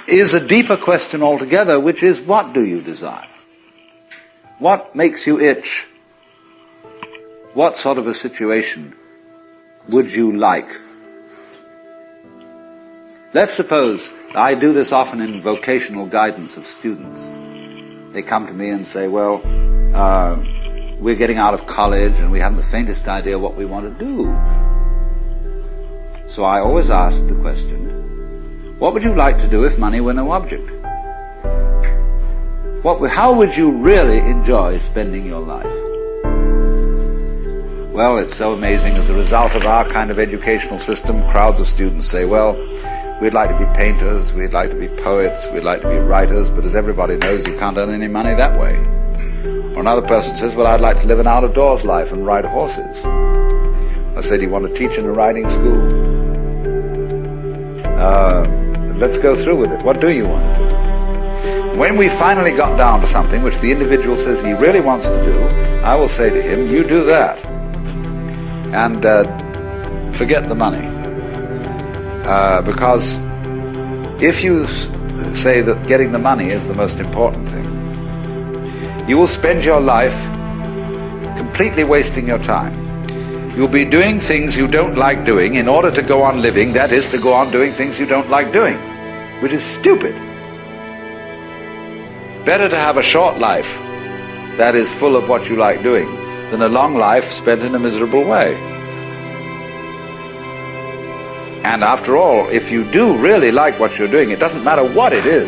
is a deeper question altogether, which is, what do you desire? What makes you itch? What sort of a situation would you like? Let's suppose, I do this often in vocational guidance of students. They come to me and say, well, we're getting out of college and we haven't the faintest idea what we want to do. So I always ask the question, what would you like to do if money were no object? How would you really enjoy spending your life? Well, it's so amazing. As a result of our kind of educational system, crowds of students say, well, we'd like to be painters, we'd like to be poets, we'd like to be writers, but as everybody knows, you can't earn any money that way. Or another person says, well, I'd like to live an out-of-doors life and ride horses. I say, do you want to teach in a riding school? Let's go through with it. What do you want to do? When we finally got down to something which the individual says he really wants to do, I will say to him, you do that. And forget the money. Because if you say that getting the money is the most important thing, you will spend your life completely wasting your time. You'll be doing things you don't like doing in order to go on living, that is, to go on doing things you don't like doing, which is stupid. Better to have a short life that is full of what you like doing than a long life spent in a miserable way. And after all, if you do really like what you're doing, it doesn't matter what it is,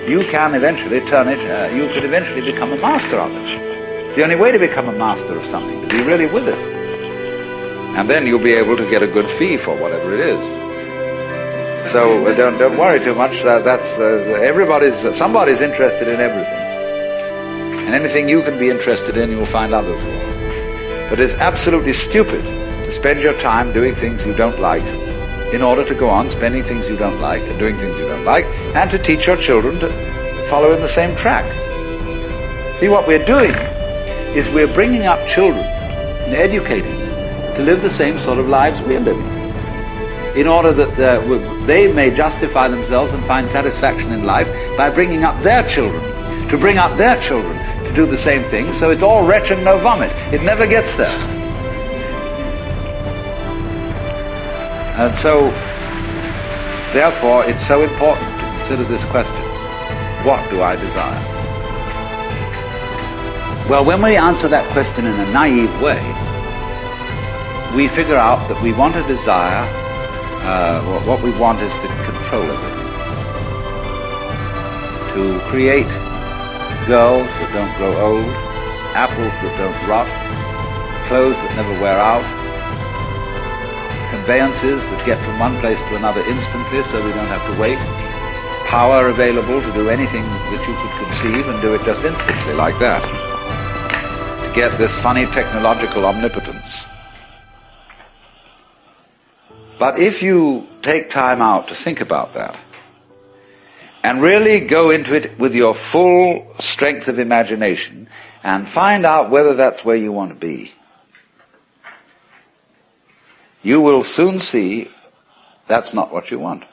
you can eventually turn it, you could eventually become a master of it. It's the only way to become a master of something, to be really with it. And then you'll be able to get a good fee for whatever it is. So don't worry too much. Somebody's interested in everything. And anything you can be interested in, you'll find others will. But it's absolutely stupid to spend your time doing things you don't like in order to go on spending things you don't like and doing things you don't like, and to teach your children to follow in the same track. See, what we're doing is we're bringing up children and educating them to live the same sort of lives we're living, in order that they may justify themselves and find satisfaction in life by bringing up their children, to bring up their children to do the same thing. So it's all retch and no vomit. It never gets there. And so, therefore, it's so important to consider this question, what do I desire? Well, when we answer that question in a naive way, we figure out that we want to desire, what we want is to control everything. To create girls that don't grow old, apples that don't rot, clothes that never wear out, conveyances that get from one place to another instantly so we don't have to wait, power available to do anything that you could conceive and do it just instantly like that. To get this funny technological omnipotence. But if you take time out to think about that, and really go into it with your full strength of imagination, and find out whether that's where you want to be, you will soon see that's not what you want.